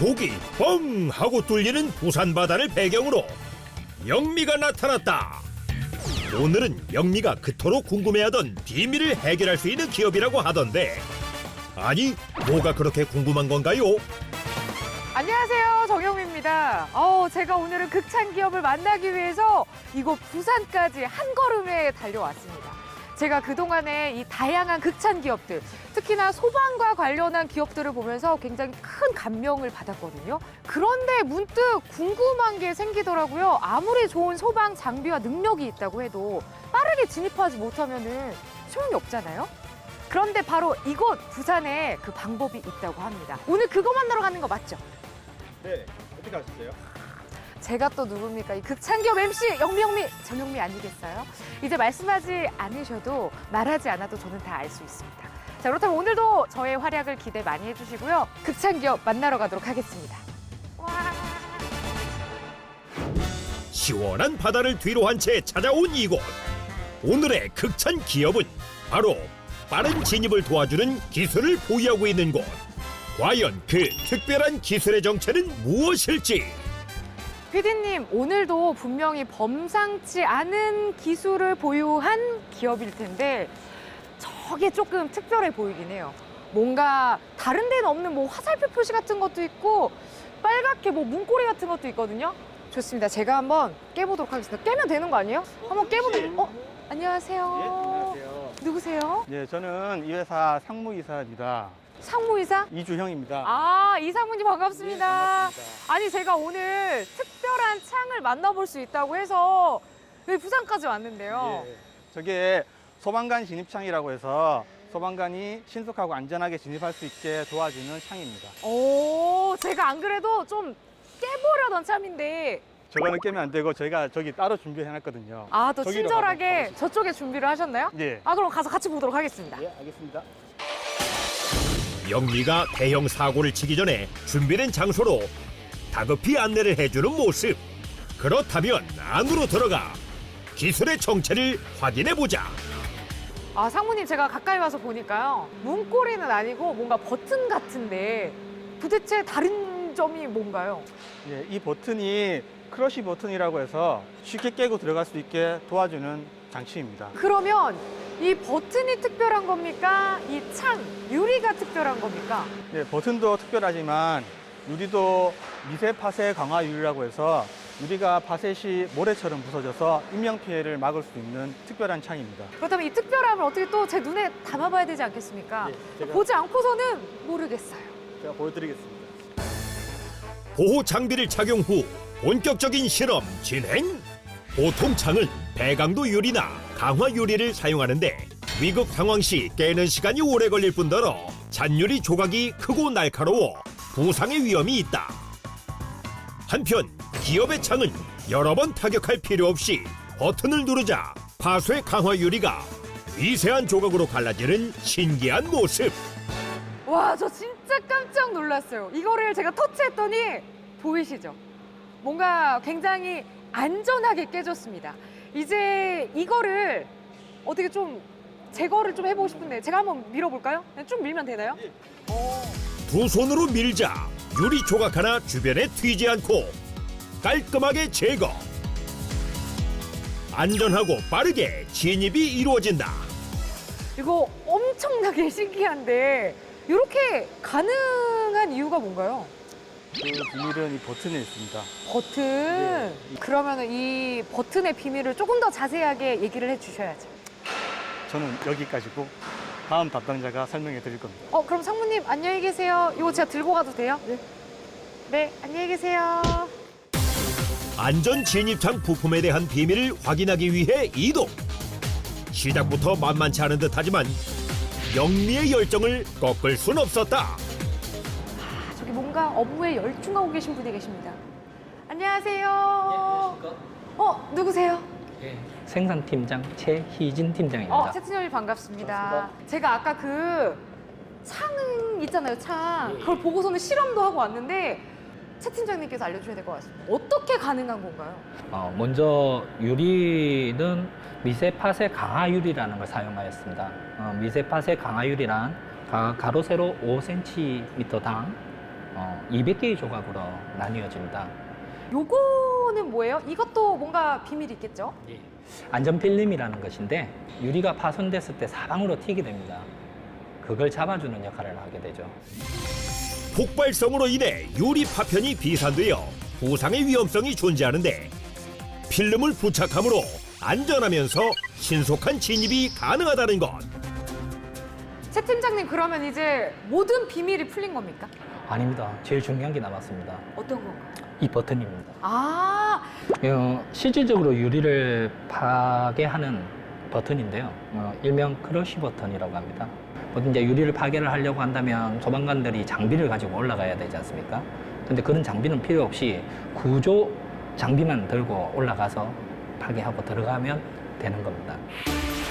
속이 뻥 하고 뚫리는 부산 바다를 배경으로 영미가 나타났다. 오늘은 영미가 그토록 궁금해하던 비밀을 해결할 수 있는 기업이라고 하던데, 아니 뭐가 그렇게 궁금한 건가요? 안녕하세요, 정영미입니다. 제가 오늘은 극찬 기업을 만나기 위해서 이곳 부산까지 한 걸음에 달려왔습니다. 제가 그동안에 이 다양한 극찬 기업들, 특히나 소방과 관련한 기업들을 보면서 굉장히 큰 감명을 받았거든요. 그런데 문득 궁금한 게 생기더라고요. 아무리 좋은 소방 장비와 능력이 있다고 해도 빠르게 진입하지 못하면은 소용이 없잖아요. 그런데 바로 이곳 부산에 그 방법이 있다고 합니다. 오늘 그거 만나러 가는 거 맞죠? 네, 어떻게 아셨어요? 제가 또 누굽니까? 이 극찬기업 MC 영미 정영미 아니겠어요? 이제 말씀하지 않으셔도 말하지 않아도 저는 다 알 수 있습니다. 자, 그렇다면 오늘도 저의 활약을 기대 많이 해주시고요. 극찬기업 만나러 가도록 하겠습니다. 와. 시원한 바다를 뒤로 한 채 찾아온 이곳. 오늘의 극찬 기업은 바로 빠른 진입을 도와주는 기술을 보유하고 있는 곳. 과연 그 특별한 기술의 정체는 무엇일지? 피디님, 오늘도 분명히 범상치 않은 기술을 보유한 기업일 텐데 저게 조금 특별해 보이긴 해요. 뭔가 다른 데는 없는 뭐 화살표 표시 같은 것도 있고 빨갛게 뭐 문고리 같은 것도 있거든요. 좋습니다. 제가 한번 깨보도록 하겠습니다. 깨면 되는 거 아니에요? 한번 깨보도록. 안녕하세요. 예, 안녕하세요. 누구세요? 네, 저는 이 회사 상무이사입니다. 상무이사? 이주형입니다. 아, 이상무님 반갑습니다. 네, 반갑습니다. 아니, 제가 오늘 특별한 창을 만나볼 수 있다고 해서 여기 부산까지 왔는데요. 예, 저게 소방관 진입창이라고 해서 소방관이 신속하고 안전하게 진입할 수 있게 도와주는 창입니다. 오, 제가 안 그래도 좀 깨보려던 참인데. 저거는 깨면 안 되고 저희가 저기 따로 준비해놨거든요. 아, 또 저기로 친절하게 가보시죠. 저쪽에 준비를 하셨나요? 예. 아, 그럼 가서 같이 보도록 하겠습니다. 예, 알겠습니다. 영미가 대형 사고를 치기 전에 준비된 장소로 다급히 안내를 해주는 모습. 그렇다면 안으로 들어가 기술의 정체를 확인해보자. 아, 상무님, 제가 가까이 와서 보니까요. 문고리는 아니고 뭔가 버튼 같은데 도대체 다른 점이 뭔가요? 예, 이 버튼이 크러쉬 버튼이라고 해서 쉽게 깨고 들어갈 수 있게 도와주는 장치입니다. 그러면 이 버튼이 특별한 겁니까? 이 창, 유리가 특별한 겁니까? 네, 버튼도 특별하지만 유리도 미세 파쇄 강화 유리라고 해서 유리가 파쇄 시 모래처럼 부서져서 인명피해를 막을 수 있는 특별한 창입니다. 그렇다면 이 특별함을 어떻게 또 제 눈에 담아봐야 되지 않겠습니까? 네, 제가- 보지 않고서는 모르겠어요. 제가 보여드리겠습니다. 보호 장비를 착용 후 본격적인 실험 진행. 보통 창은 배강도 유리나 강화 유리를 사용하는데 위급 상황 시 깨는 시간이 오래 걸릴 뿐더러 잔유리 조각이 크고 날카로워 부상의 위험이 있다. 한편 기업의 창은 여러 번 타격할 필요 없이 버튼을 누르자 파쇄 강화 유리가 미세한 조각으로 갈라지는 신기한 모습. 와, 저 진짜 깜짝 놀랐어요. 이거를 제가 터치했더니 보이시죠? 뭔가 굉장히 안전하게 깨졌습니다. 이제 이거를 어떻게 좀 제거를 좀 해보고 싶은데 제가 한번 밀어볼까요? 그냥 쭉 밀면 되나요? 두 손으로 밀자 유리 조각 하나 주변에 튀지 않고 깔끔하게 제거. 안전하고 빠르게 진입이 이루어진다. 이거 엄청나게 신기한데 이렇게 가능한 이유가 뭔가요? 그 비밀은 이 버튼에 있습니다. 버튼. 네. 그러면 이 버튼의 비밀을 조금 더 자세하게 얘기를 해주셔야죠. 저는 여기까지고 다음 담당자가 설명해 드릴 겁니다. 그럼 상무님 안녕히 계세요. 이거 제가 들고 가도 돼요? 네. 네, 안녕히 계세요. 안전 진입창 부품에 대한 비밀을 확인하기 위해 이동. 시작부터 만만치 않은 듯하지만 영미의 열정을 꺾을 순 없었다. 저기 뭔가 업무에 열중하고 계신 분이 계십니다. 안녕하세요. 안녕하십니까? 누구세요? 예, 생산팀장 최희진 팀장입니다. 채팅님 반갑습니다. 제가 아까 그 창 있잖아요, 창. 그걸 보고서는 실험도 하고 왔는데 채 팀장님께서 알려주셔야 될 것 같습니다. 어떻게 가능한 건가요? 먼저 유리는 미세파쇄 강화유리라는 걸 사용하였습니다. 미세파쇄 강화유리란 가로 세로 5cm당 200개의 조각으로 나뉘어집니다. 요거는 뭐예요? 이것도 뭔가 비밀이 있겠죠? 안전필름이라는 것인데 유리가 파손됐을 때 사방으로 튀게 됩니다. 그걸 잡아주는 역할을 하게 되죠. 폭발성으로 인해 유리 파편이 비산되어 부상의 위험성이 존재하는데 필름을 부착함으로 안전하면서 신속한 진입이 가능하다는 것. 최 팀장님, 그러면 이제 모든 비밀이 풀린 겁니까? 아닙니다. 제일 중요한 게 남았습니다. 어떤 건가요? 이 버튼입니다. 아, 실질적으로 유리를 파괴하는 버튼인데요. 일명 크러쉬 버튼이라고 합니다. 보통 이제 유리를 파괴를 하려고 한다면 소방관들이 장비를 가지고 올라가야 되지 않습니까? 근데 그런 장비는 필요 없이 구조 장비만 들고 올라가서 파괴하고 들어가면 되는 겁니다.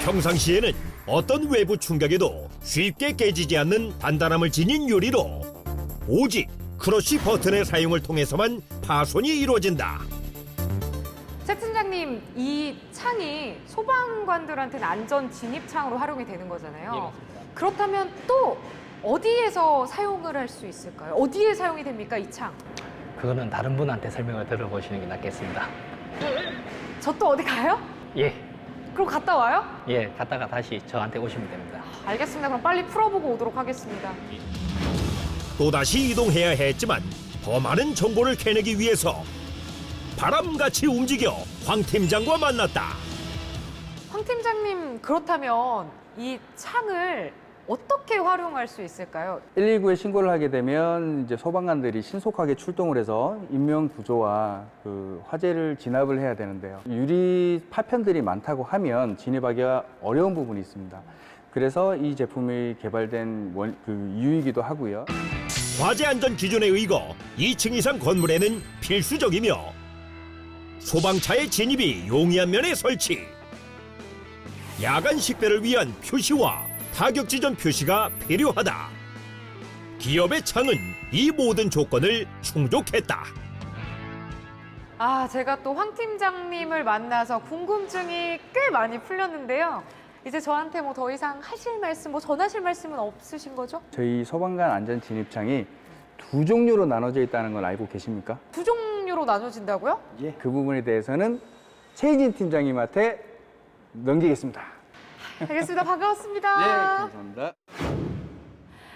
평상시에는 어떤 외부 충격에도 쉽게 깨지지 않는 단단함을 지닌 유리로 오직 크러쉬 버튼의 사용을 통해서만 파손이 이루어진다. 최 팀장님, 이 창이 소방관들한테는 안전 진입창으로 활용이 되는 거잖아요. 그렇다면 또 어디에서 사용을 할 수 있을까요? 어디에 사용이 됩니까, 이 창? 그거는 다른 분한테 설명을 들어보시는 게 낫겠습니다. 저 또 어디 가요? 예, 그럼 갔다 와요? 갔다가 다시 저한테 오시면 됩니다. 알겠습니다. 그럼 빨리 풀어보고 오도록 하겠습니다. 또다시 이동해야 했지만 더 많은 정보를 캐내기 위해서 바람같이 움직여 황 팀장과 만났다. 황 팀장님, 그렇다면 이 창을 어떻게 활용할 수 있을까요? 119에 신고를 하게 되면 이제 소방관들이 신속하게 출동을 해서 인명 구조와 그 화재를 진압을 해야 되는데요. 유리 파편들이 많다고 하면 진입하기가 어려운 부분이 있습니다. 그래서 이 제품이 개발된 이유이기도 하고요. 화재 안전 기준에 의거 2층 이상 건물에는 필수적이며 소방차의 진입이 용이한 면에 설치, 야간 식별을 위한 표시와 타격 지점 표시가 필요하다. 기업의 창은 이 모든 조건을 충족했다. 아, 제가 또 황 팀장님을 만나서 궁금증이 꽤 많이 풀렸는데요. 이제 저한테 뭐 더 이상 하실 말씀, 뭐 전하실 말씀은 없으신 거죠? 저희 소방관 안전 진입창이 두 종류로 나눠져 있다는 걸 알고 계십니까? 두 종류로 나눠진다고요? 예. 그 부분에 대해서는 최희진 팀장님한테 넘기겠습니다. 알겠습니다. 반가웠습니다. 네, 감사합니다.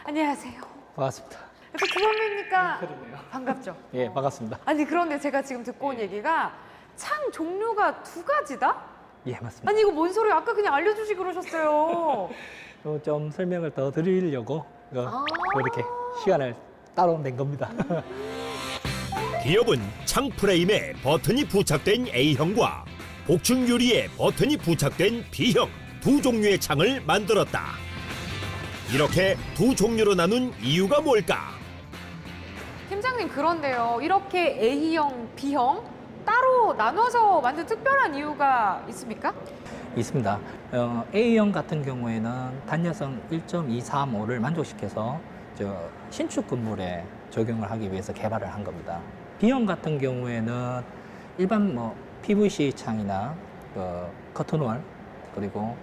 안녕하세요. 반갑습니다. 이렇게 두 번 뵈니까 그러네요. 반갑죠? 예, 반갑습니다. 아니, 그런데 제가 지금 듣고 온 얘기가 창 종류가 두 가지다? 예, 맞습니다. 아니, 이거 뭔 소리예요? 아까 그냥 알려주시 그러셨어요. 좀 설명을 더 드리려고 이렇게 시간을 따로 낸 겁니다. 기업은 창 프레임에 버튼이 부착된 A형과 복층 유리에 버튼이 부착된 B형 두 종류의 창을 만들었다. 이렇게 두 종류로 나눈 이유가 뭘까? 팀장님, 그런데요. 이렇게 A형, B형 따로 나눠서 만든 특별한 이유가 있습니까? 있습니다. A형 같은 경우에는 단열성 1.235를 만족시켜서 신축 건물에 적용을 하기 위해서 개발을 한 겁니다. B형 같은 경우에는 일반 PVC 창이나 커튼홀 그리고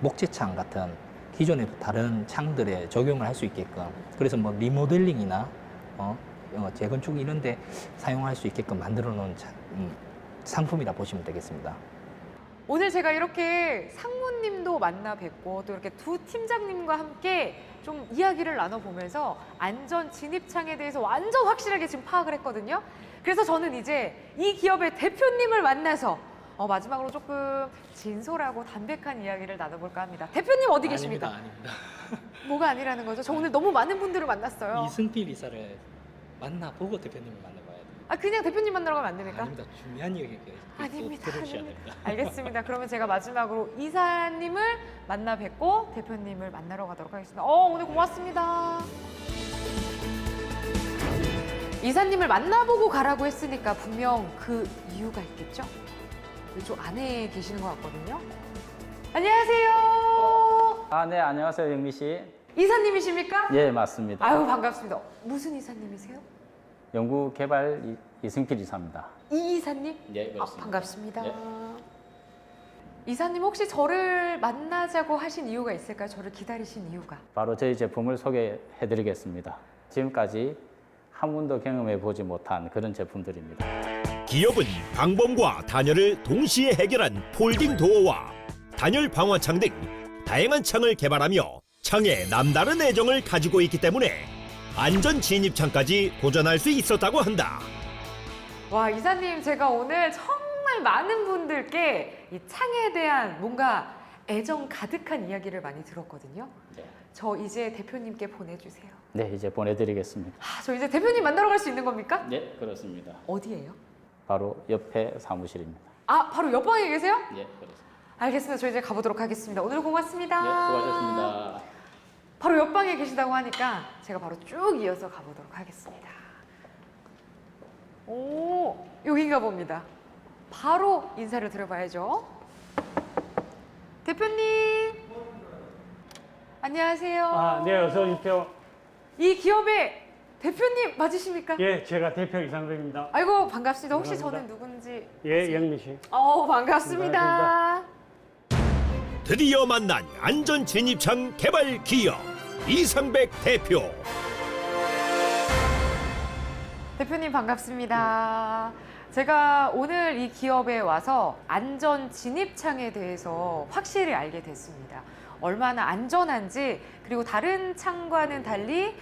목재창 같은 기존의 다른 창들에 적용을 할 수 있게끔, 그래서 리모델링이나 재건축 이런 데 사용할 수 있게끔 만들어 놓은 상품이라 보시면 되겠습니다. 오늘 제가 이렇게 상무님도 만나 뵙고 또 이렇게 두 팀장님과 함께 좀 이야기를 나눠보면서 안전 진입창에 대해서 완전 확실하게 지금 파악을 했거든요. 그래서 저는 이제 이 기업의 대표님을 만나서 마지막으로 조금 진솔하고 담백한 이야기를 나눠볼까 합니다. 대표님 어디 계십니까? 아닙니다. 뭐가 아니라는 거죠? 저 오늘 너무 많은 분들을 만났어요. 이승필 이사를 만나보고 대표님을 만나봐야 됩니다. 아, 그냥 대표님 만나러 가면 안 됩니까? 아닙니다. 중요한 얘기가 아닙니다. 들으셔야 아닙니다. 됩니다. 알겠습니다. 그러면 제가 마지막으로 이사님을 만나 뵙고 대표님을 만나러 가도록 하겠습니다. 오늘 고맙습니다. 이사님을 만나보고 가라고 했으니까 분명 그 이유가 있겠죠? 이쪽 안에 계시는 것 같거든요. 안녕하세요. 네, 안녕하세요, 영미 씨. 이사님이십니까? 예, 맞습니다. 아유, 반갑습니다. 무슨 이사님이세요? 연구 개발 이승필 이사입니다. 이 이사님? 예, 그렇습니다. 반갑습니다. 예. 이사님, 혹시 저를 만나자고 하신 이유가 있을까요? 저를 기다리신 이유가? 바로 저희 제품을 소개해 드리겠습니다. 지금까지 한 번도 경험해 보지 못한 그런 제품들입니다. 기업은 방범과 단열을 동시에 해결한 폴딩 도어와 단열 방화창 등 다양한 창을 개발하며 창에 남다른 애정을 가지고 있기 때문에 안전 진입창까지 도전할 수 있었다고 한다. 와, 이사님, 제가 오늘 정말 많은 분들께 이 창에 대한 뭔가 애정 가득한 이야기를 많이 들었거든요. 네. 저 이제 대표님께 보내주세요. 네, 이제 보내드리겠습니다. 저 이제 대표님 만나러 갈 수 있는 겁니까? 네, 그렇습니다. 어디예요? 바로 옆에 사무실입니다. 바로 옆방에 계세요? 네, 그렇습니다. 알겠습니다. 저 이제 가보도록 하겠습니다. 오늘 고맙습니다. 네, 수고하셨습니다. 바로 옆방에 계시다고 하니까 제가 바로 쭉 이어서 가보도록 하겠습니다. 오, 여긴가 봅니다. 바로 인사를 드려봐야죠. 대표님. 안녕하세요. 네, 어서 오십시오. 이 기업의 대표님 맞으십니까? 예, 제가 대표 이상덕입니다. 아이고, 반갑습니다. 혹시 감사합니다. 저는 누군지? 예, 영미 씨. 반갑습니다. 드디어 만난 안전 진입창 개발 기업 이상백 대표. 대표님 반갑습니다. 제가 오늘 이 기업에 와서 안전 진입창에 대해서 확실히 알게 됐습니다. 얼마나 안전한지, 그리고 다른 창과는 달리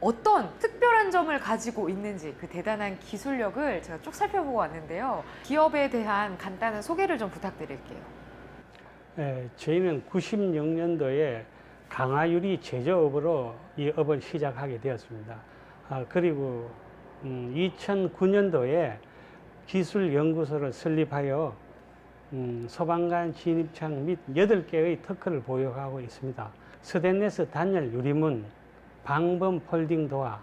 어떤 특별한 점을 가지고 있는지, 그 대단한 기술력을 제가 쭉 살펴보고 왔는데요. 기업에 대한 간단한 소개를 좀 부탁드릴게요. 예, 저희는 96년도에 강화유리 제조업으로 이 업을 시작하게 되었습니다. 그리고 2009년도에 기술연구소를 설립하여 소방관 진입창 및 8개의 특허를 보유하고 있습니다. 스테인리스 단열 유리문, 방범 폴딩 도어,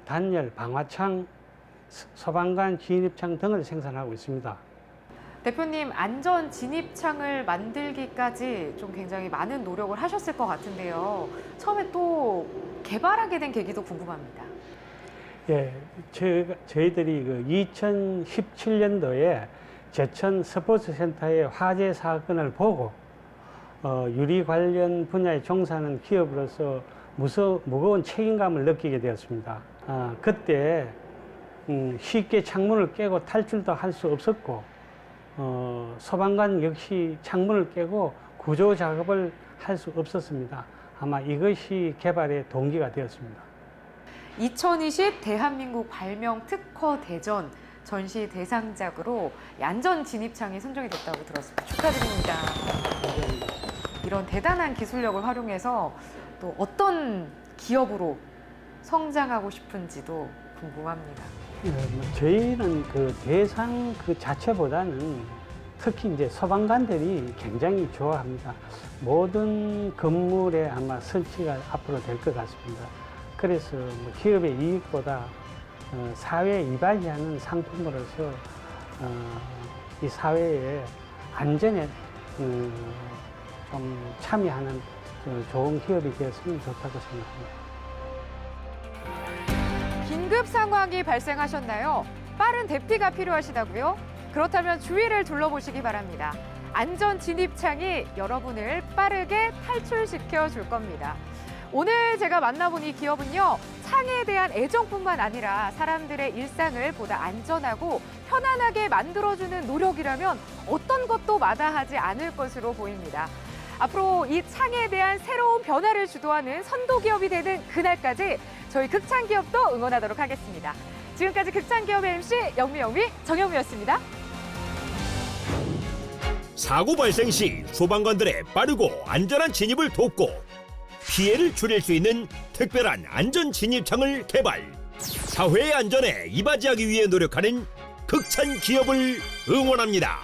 단열 방화창, 소방관 진입창 등을 생산하고 있습니다. 대표님, 안전 진입창을 만들기까지 좀 굉장히 많은 노력을 하셨을 것 같은데요. 처음에 또 개발하게 된 계기도 궁금합니다. 예, 저희들이 그 2017년도에 제천 스포츠센터의 화재 사건을 보고 유리 관련 분야에 종사하는 기업으로서 무거운 책임감을 느끼게 되었습니다. 그때 쉽게 창문을 깨고 탈출도 할 수 없었고 소방관 역시 창문을 깨고 구조 작업을 할 수 없었습니다. 아마 이것이 개발의 동기가 되었습니다. 2020 대한민국 발명 특허 대전 전시 대상작으로 안전 진입창이 선정이 됐다고 들었습니다. 축하드립니다. 이런 대단한 기술력을 활용해서 또 어떤 기업으로 성장하고 싶은지도 궁금합니다. 저희는 그 대상 그 자체보다는 특히 이제 소방관들이 굉장히 좋아합니다. 모든 건물에 아마 설치가 앞으로 될 것 같습니다. 그래서 뭐 기업의 이익보다 사회에 이바지하는 상품으로서 이 사회의 안전에 좀 참여하는 좋은 기업이 되었으면 좋다고 생각합니다. 긴급 상황이 발생하셨나요? 빠른 대피가 필요하시다고요? 그렇다면 주위를 둘러보시기 바랍니다. 안전 진입창이 여러분을 빠르게 탈출시켜 줄 겁니다. 오늘 제가 만나본 이 기업은요, 창에 대한 애정뿐만 아니라 사람들의 일상을 보다 안전하고 편안하게 만들어주는 노력이라면 어떤 것도 마다하지 않을 것으로 보입니다. 앞으로 이 창에 대한 새로운 변화를 주도하는 선도 기업이 되는 그날까지 저희 극창기업도 응원하도록 하겠습니다. 지금까지 극창기업의 MC 영미 정영미였습니다. 사고 발생 시 소방관들의 빠르고 안전한 진입을 돕고 피해를 줄일 수 있는 특별한 안전 진입창을 개발, 사회의 안전에 이바지하기 위해 노력하는 극찬 기업을 응원합니다.